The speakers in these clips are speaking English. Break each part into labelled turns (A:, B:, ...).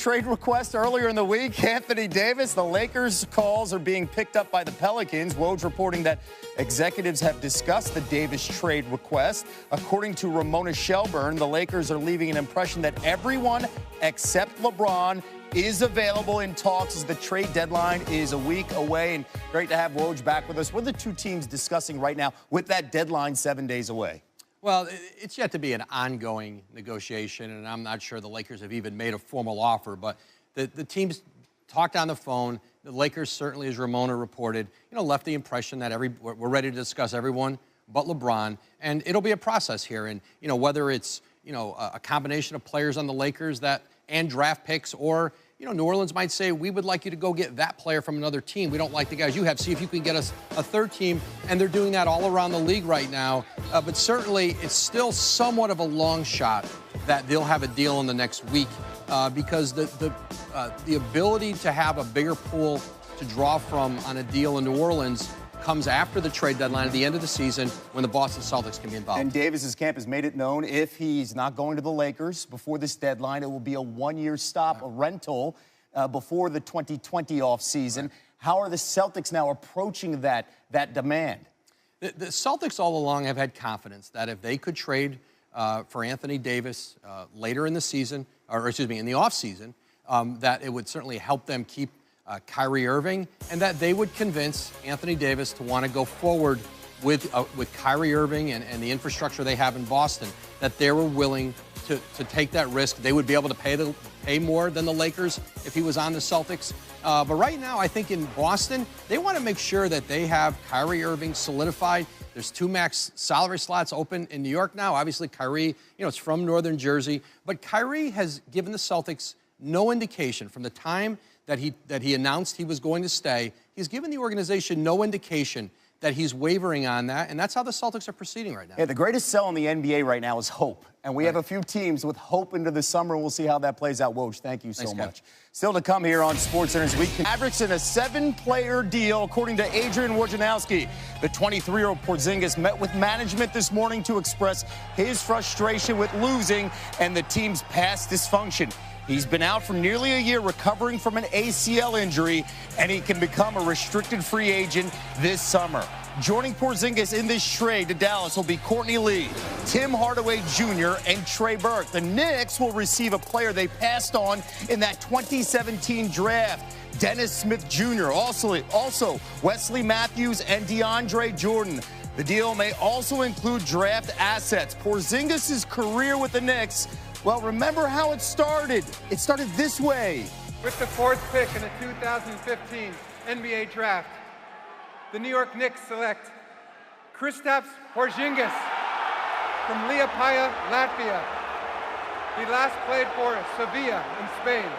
A: trade request earlier in the week. Anthony Davis, the Lakers' calls are being picked up by the Pelicans. Woj reporting that executives have discussed the Davis trade request. According to Ramona Shelburne, the Lakers are leaving an impression that everyone except LeBron is available in talks as the trade deadline is a week away. And great to have Woj back with us. What are the two teams discussing right now with that deadline 7 days away?
B: Well, it's yet to be an ongoing negotiation, and I'm not sure the Lakers have even made a formal offer. But the teams talked on the phone. The Lakers certainly, as Ramona reported, left the impression that we're ready to discuss everyone but LeBron, and it'll be a process here. And whether it's a combination of players on the Lakers and draft picks, or New Orleans might say, we would like you to go get that player from another team. We don't like the guys you have. See if you can get us a third team. And they're doing that all around the league right now. But certainly, it's still somewhat of a long shot that they'll have a deal in the next week because the ability to have a bigger pool to draw from on a deal in New Orleans comes after the trade deadline at the end of the season when the Boston Celtics can be involved.
A: And Davis's camp has made it known if he's not going to the Lakers before this deadline, it will be a one-year stop, a rental before the 2020 offseason. Right. How are the Celtics now approaching that demand?
B: The Celtics all along have had confidence that if they could trade for Anthony Davis later in the season, or excuse me, in the offseason, that it would certainly help them keep Kyrie Irving, and that they would convince Anthony Davis to want to go forward with Kyrie Irving and the infrastructure they have in Boston, that they were willing to take that risk. They would be able to pay more than the Lakers if he was on the Celtics. But right now, I think in Boston, they want to make sure that they have Kyrie Irving solidified. There's 2 max salary slots open in New York now. Obviously, Kyrie, it's from Northern Jersey. But Kyrie has given the Celtics no indication from the time that he announced he was going to stay. He's given the organization no indication that he's wavering on that, and that's how the Celtics are proceeding right now.
A: Yeah, the greatest sell in the NBA right now is hope. And we have a few teams with hope into the summer, and we'll see how that plays out. Woj, thank you so much. Still to come here on SportsCenter's Week. Mavericks in a 7-player deal, according to Adrian Wojnarowski. The 23-year-old Porzingis met with management this morning to express his frustration with losing and the team's past dysfunction. He's been out for nearly a year recovering from an ACL injury, and he can become a restricted free agent this summer. Joining Porzingis in this trade to Dallas will be Courtney Lee, Tim Hardaway Jr., and Trey Burke. The Knicks will receive a player they passed on in that 2017 draft, Dennis Smith Jr., also Wesley Matthews and DeAndre Jordan. The deal may also include draft assets. Porzingis' career with the Knicks, well, remember how it started. It started this way.
C: With the 4th pick in the 2015 NBA Draft, the New York Knicks select Kristaps Porzingis from Liepaja, Latvia. He last played for Sevilla in Spain.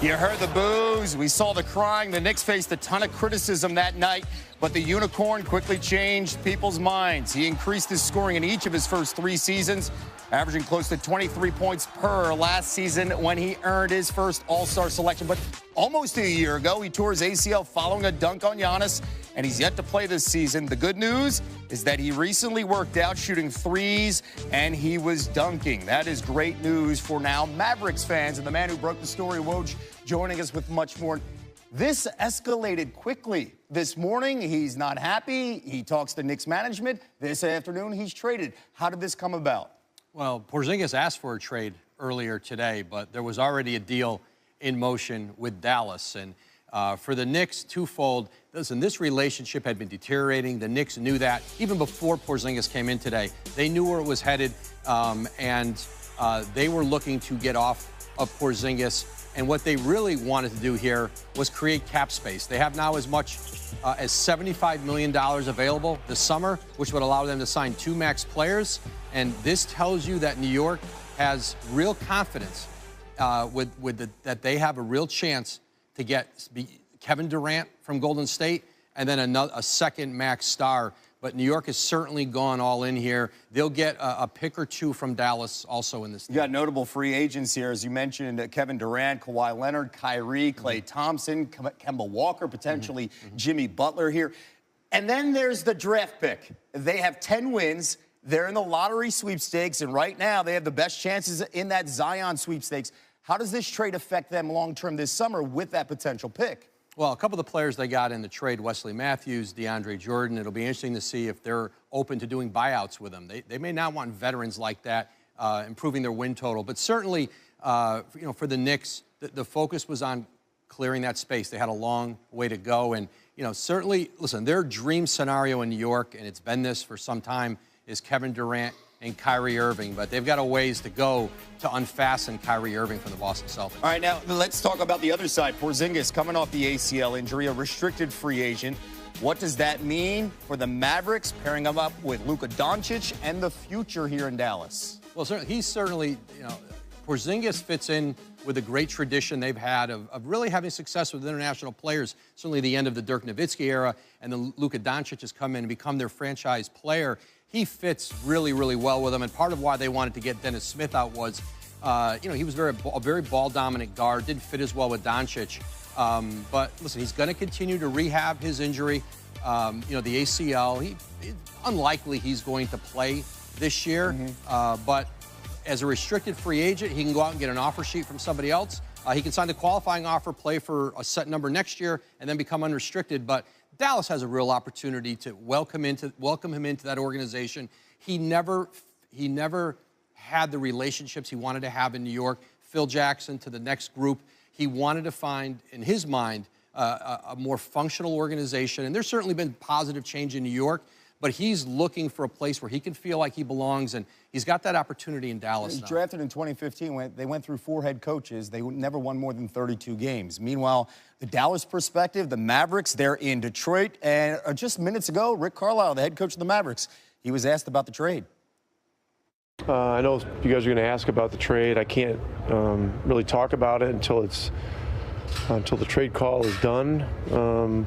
A: You heard the boos. We saw the crying. The Knicks faced a ton of criticism that night, but the Unicorn quickly changed people's minds. He increased his scoring in each of his first 3 seasons, averaging close to 23 points per last season when he earned his first All-Star selection. But almost a year ago, he tore his ACL following a dunk on Giannis, and he's yet to play this season. The good news is that he recently worked out shooting threes, and he was dunking. That is great news for now Mavericks fans. And the man who broke the story, Woj, joining us with much more. This escalated quickly this morning. He's not happy. He talks to Knicks management. This afternoon, he's traded. How did this come about?
B: Well, Porzingis asked for a trade earlier today, but there was already a deal in motion with Dallas. And for the Knicks, twofold. Listen, this relationship had been deteriorating. The Knicks knew that even before Porzingis came in today. They knew where it was headed, and they were looking to get off of Porzingis. And what they really wanted to do here was create cap space. They have now as much as $75 million available this summer, which would allow them to sign 2 max players. And this tells you that New York has real confidence that they have a real chance to get Kevin Durant from Golden State and then a second max star. But New York has certainly gone all in here. They'll get a pick or 2 from Dallas also in this deal.
A: You got notable free agents here, as you mentioned, Kevin Durant, Kawhi Leonard, Kyrie, Klay Thompson, Kemba Walker, potentially Jimmy Butler here. And then there's the draft pick. They have 10 wins They're in the lottery sweepstakes, and right now they have the best chances in that Zion sweepstakes. How does this trade affect them long-term this summer with that potential pick?
B: Well, a couple of the players they got in the trade, Wesley Matthews, DeAndre Jordan, it'll be interesting to see if they're open to doing buyouts with them. They may not want veterans like that, improving their win total. But certainly, for the Knicks, the focus was on clearing that space. They had a long way to go. And, certainly, listen, their dream scenario in New York, and it's been this for some time, is Kevin Durant and Kyrie Irving, but they've got a ways to go to unfasten Kyrie Irving from the Boston Celtics.
A: All right, now let's talk about the other side. Porzingis coming off the ACL injury, a restricted free agent. What does that mean for the Mavericks, pairing him up with Luka Doncic and the future here in Dallas?
B: Well, he's certainly, Porzingis fits in with a great tradition they've had of really having success with international players, certainly the end of the Dirk Nowitzki era, and then Luka Doncic has come in and become their franchise player. He fits really, really well with them, and part of why they wanted to get Dennis Smith out was, he was a very ball-dominant guard, didn't fit as well with Doncic. But listen, he's going to continue to rehab his injury. The ACL, unlikely he's going to play this year, but as a restricted free agent, he can go out and get an offer sheet from somebody else. He can sign the qualifying offer, play for a set number next year, and then become unrestricted. But Dallas has a real opportunity to welcome him into that organization. He never had the relationships he wanted to have in New York. Phil Jackson to the next group. He wanted to find, in his mind, a more functional organization. And there's certainly been positive change in New York, but he's looking for a place where he can feel like he belongs, and he's got that opportunity in Dallas now.
A: He was drafted in 2015. They went through 4 head coaches. They never won more than 32 games. Meanwhile, the Dallas perspective, the Mavericks, they're in Detroit. And just minutes ago, Rick Carlisle, the head coach of the Mavericks, he was asked about the trade.
D: I know you guys are going to ask about the trade. I can't really talk about it until the trade call is done.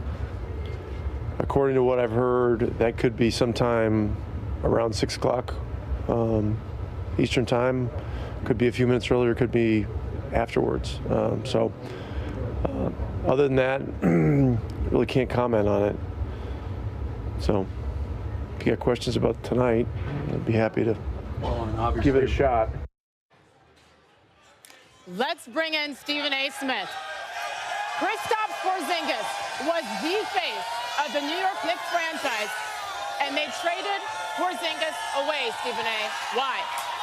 D: According to what I've heard, that could be sometime around 6 o'clock Eastern time. Could be a few minutes earlier, could be afterwards. Other than that, really can't comment on it. So if you got questions about tonight, I'd be happy to give it a shot.
E: Let's bring in Stephen A. Smith. Kristaps Porzingis was the face of the New York Knicks franchise, and they traded Porzingis away, Stephen A. Why?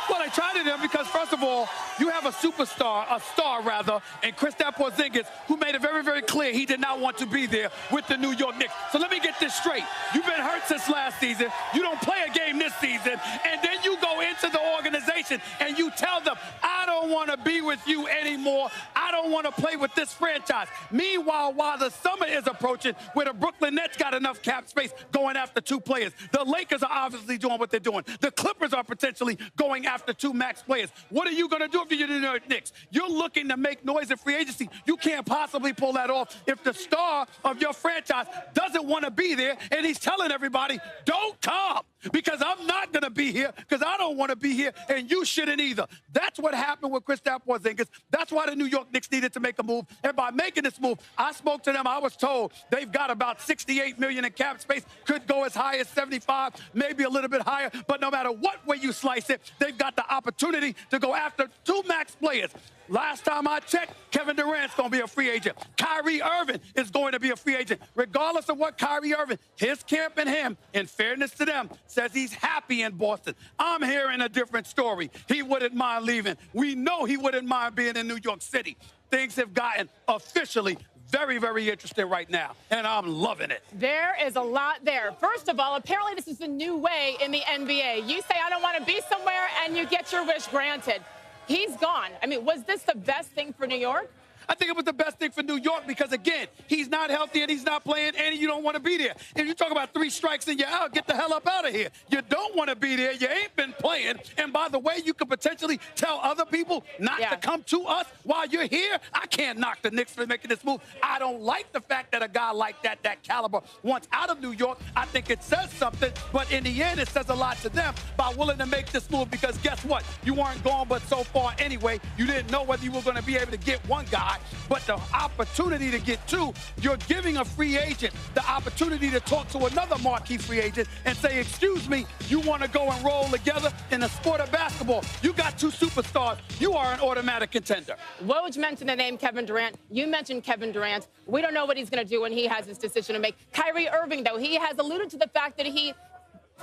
F: Well, they traded him because, first of all, you have a superstar, a star rather, and Kristaps Porzingis, who made it very, very clear he did not want to be there with the New York Knicks. So let me get this straight. You've been hurt since last season. You don't play a game this season, and then you go into the organization and you tell them, I don't want to be with you anymore. I don't want to play with this franchise. Meanwhile, while the summer is approaching, where the Brooklyn Nets got enough cap space going after 2 players, the Lakers are obviously doing what they're doing. The Clippers are potentially going after 2 max players. What are you going to do if you're the New York Knicks? You're looking to make noise in free agency. You can't possibly pull that off if the star of your franchise doesn't want to be there, and he's telling everybody, don't come, because I'm not going to be here, because I don't want to be here, and you shouldn't either. That's what happened with Kristaps Porzingis. That's why the New York Knicks needed to make a move. And by making this move, I spoke to them. I was told they've got about $68 million in cap space, could go as high as 75, maybe a little bit higher. But no matter what way you slice it, they've got the opportunity to go after 2 max players. Last time I checked, Kevin Durant's going to be a free agent. Kyrie Irving is going to be a free agent. Regardless of what Kyrie Irving, his camp and him, in fairness to them, says he's happy in Boston. I'm hearing a different story. He wouldn't mind leaving. We know he wouldn't mind being in New York City. Things have gotten officially very, very interesting right now, and I'm loving it.
E: There is a lot there. First of all, apparently this is the new way in the NBA. You say, I don't want to be somewhere, and you get your wish granted. He's gone. I mean, was this the best thing for New York?
F: I think it was the best thing for New York because, again, he's not healthy and he's not playing, and you don't want to be there. If you talk about 3 strikes and you're out, get the hell up out of here. You don't want to be there. You ain't been playing. And by the way, you could potentially tell other people not to come to us while you're here. I can't knock the Knicks for making this move. I don't like the fact that a guy like that caliber, wants out of New York. I think it says something, but in the end, it says a lot to them by willing to make this move because guess what? You weren't gone but so far anyway. You didn't know whether you were going to be able to get one guy spot. But the opportunity to get two, you're giving a free agent the opportunity to talk to another marquee free agent and say, excuse me, you want to go and roll together in the sport of basketball? You got two superstars. You are an automatic contender.
E: Woj mentioned the name Kevin Durant. You mentioned Kevin Durant. We don't know what he's going to do when he has his decision to make. Kyrie Irving, though, he has alluded to the fact that he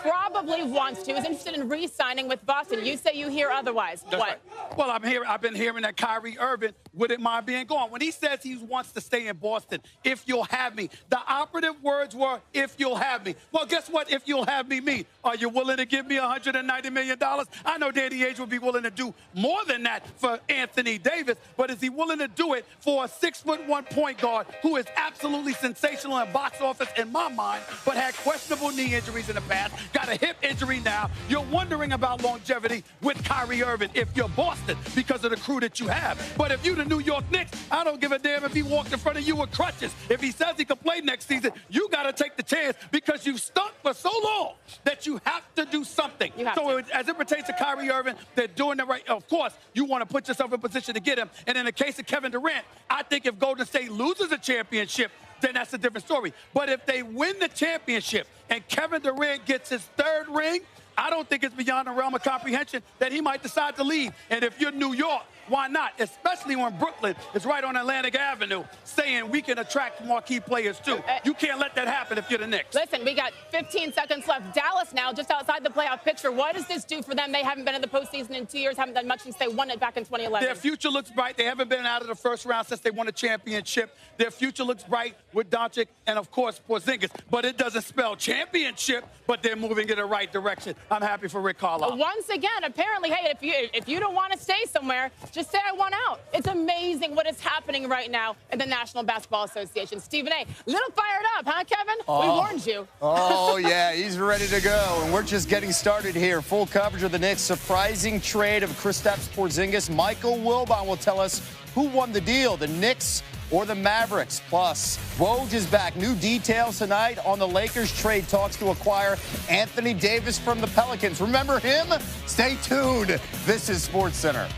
E: probably wants to, is interested in re-signing with Boston. You say you hear otherwise.
F: That's
E: what?
F: Right. Well, I've been hearing that Kyrie Irving wouldn't mind being gone. When he says he wants to stay in Boston, if you'll have me, the operative words were, if you'll have me. Well, guess what if you'll have me mean? Are you willing to give me $190 million? I know Danny Ainge would be willing to do more than that for Anthony Davis, but is he willing to do it for a 6'1" point guard who is absolutely sensational in box office in my mind, but had questionable knee injuries in the past? Got a hip injury now. You're wondering about longevity with Kyrie Irving if you're Boston because of the crew that you have. But if you're the New York Knicks, I don't give a damn if he walked in front of you with crutches. If he says he can play next season, you got to take the chance because you've stunk for so long that you have to do something. As it pertains to Kyrie Irving, they're doing the right. Of course, you want to put yourself in position to get him. And in the case of Kevin Durant, I think if Golden State loses a championship, then that's a different story. But if they win the championship and Kevin Durant gets his third ring, I don't think it's beyond the realm of comprehension that he might decide to leave. And if you're New York, why not? Especially when Brooklyn is right on Atlantic Avenue saying we can attract marquee players too. You can't let that happen if you're the Knicks.
E: Listen, we got 15 seconds left. Dallas now just outside the playoff picture. What does this do for them? They haven't been in the postseason in 2 years, haven't done much since they won it back in 2011.
F: Their future looks bright. They haven't been out of the first round since they won a championship. Their future looks bright with Doncic and, of course, Porzingis. But it doesn't spell championship, but they're moving in the right direction. I'm happy for Rick Carlisle.
E: Once again, apparently, hey, if you don't want to stay somewhere, just say I want out. It's amazing what is happening right now in the National Basketball Association. Stephen A., little fired up, huh, Kevin? We warned you.
A: Oh, yeah, he's ready to go. And we're just getting started here. Full coverage of the Knicks' surprising trade of Kristaps Porzingis. Michael Wilbon will tell us who won the deal, the Knicks or the Mavericks. Plus, Woj is back. New details tonight on the Lakers trade talks to acquire Anthony Davis from the Pelicans. Remember him? Stay tuned. This is SportsCenter.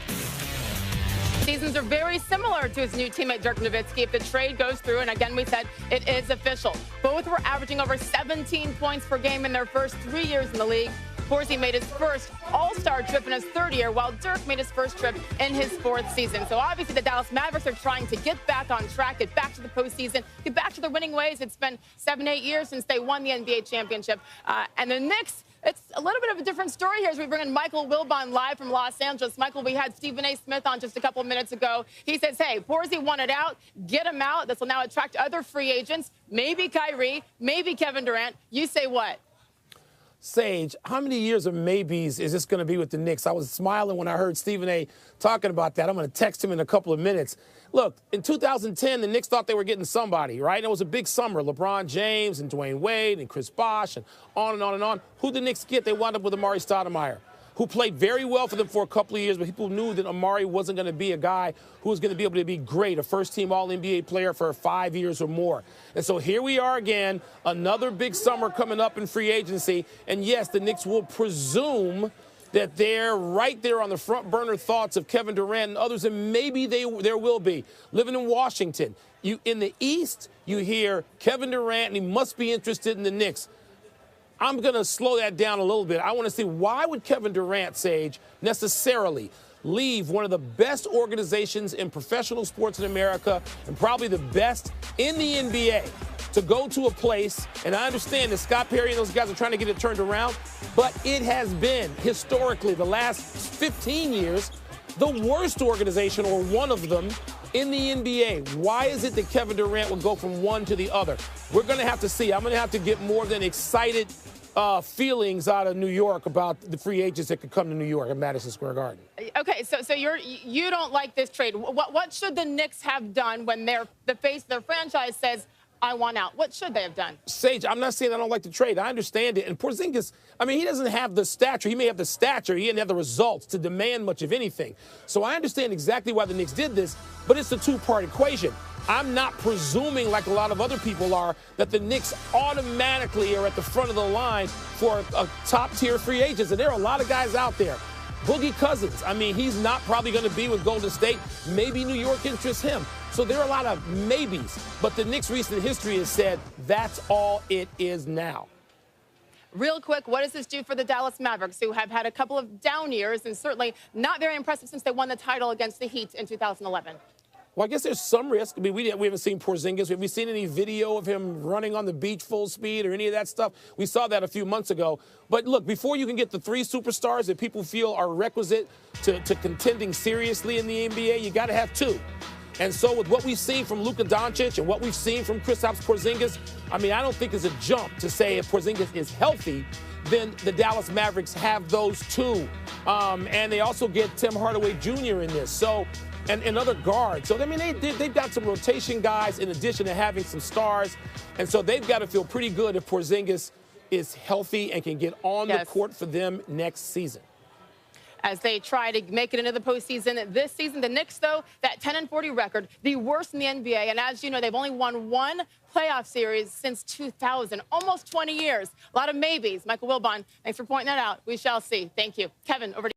E: Seasons are very similar to his new teammate Dirk Nowitzki if the trade goes through, and again we said it is official. Both were averaging over 17 points per game in their first 3 years in the league. Porzy made his first All-Star trip in his third year, while Dirk made his first trip in his fourth season. So obviously the Dallas Mavericks are trying to get back on track, get back to the postseason, get back to their winning ways. It's been 7-8 years since they won the NBA championship. And the Knicks, it's a little bit of a different story here as we bring in Michael Wilbon live from Los Angeles. Michael, we had Stephen A. Smith on just a couple of minutes ago. He says, hey, Porzy wanted out, get him out. This will now attract other free agents, maybe Kyrie, maybe Kevin Durant. You say what?
G: Sage, how many years of maybes is this going to be with the Knicks? I was smiling when I heard Stephen A. talking about that. I'm going to text him in a couple of minutes. Look, in 2010, the Knicks thought they were getting somebody, right? And it was a big summer. LeBron James and Dwayne Wade and Chris Bosh and on and on and on. Who did the Knicks get? They wound up with Amari Stoudemire, who played very well for them for a couple of years, but people knew that Amari wasn't going to be a guy who was going to be able to be great, a first-team All-NBA player for 5 years or more. And so here we are again, another big summer coming up in free agency. And, yes, the Knicks will presume that they're right there on the front burner thoughts of Kevin Durant and others, and maybe there will be. Living in Washington, in the East, you hear Kevin Durant, and he must be interested in the Knicks. I'm going to slow that down a little bit. I want to see, why would Kevin Durant, Sage, necessarily leave one of the best organizations in professional sports in America and probably the best in the NBA to go to a place, and I understand that Scott Perry and those guys are trying to get it turned around, but it has been, historically, the last 15 years, the worst organization or one of them in the NBA. Why is it that Kevin Durant will go from one to the other? We're going to have to see. I'm going to have to get more than excited feelings out of New York about the free agents that could come to New York at Madison Square Garden.
E: Okay, so you don't like this trade. What should the Knicks have done when the face of their franchise says, I want out? What should they have done?
G: Sage, I'm not saying I don't like the trade. I understand it. And Porzingis, I mean, he doesn't have the stature. He may have the stature. He didn't have the results to demand much of anything. So I understand exactly why the Knicks did this, but it's a two-part equation. I'm not presuming, like a lot of other people are, that the Knicks automatically are at the front of the line for a top-tier free agents. And there are a lot of guys out there Boogie Cousins, I mean, he's not probably going to be with Golden State. Maybe New York interests him. So there are a lot of maybes. But the Knicks' recent history has said that's all it is now.
E: Real quick, what does this do for the Dallas Mavericks, who have had a couple of down years and certainly not very impressive since they won the title against the Heat in 2011?
G: Well, I guess there's some risk. I mean, we haven't seen Porzingis. Have we seen any video of him running on the beach full speed or any of that stuff? We saw that a few months ago. But look, before you can get the three superstars that people feel are requisite to contending seriously in the NBA, you got to have two. And so with what we've seen from Luka Doncic and what we've seen from Kristaps Porzingis, I mean, I don't think it's a jump to say if Porzingis is healthy, then the Dallas Mavericks have those two. And they also get Tim Hardaway Jr. in this. So, and other guards. So, I mean, they've got some rotation guys in addition to having some stars. And so they've got to feel pretty good if Porzingis is healthy and can get on the court for them next season.
E: As they try to make it into the postseason this season, the Knicks, though, that 10-40 record, the worst in the NBA. And as you know, they've only won one playoff series since 2000, almost 20 years. A lot of maybes. Michael Wilbon, thanks for pointing that out. We shall see. Thank you. Kevin, over to you.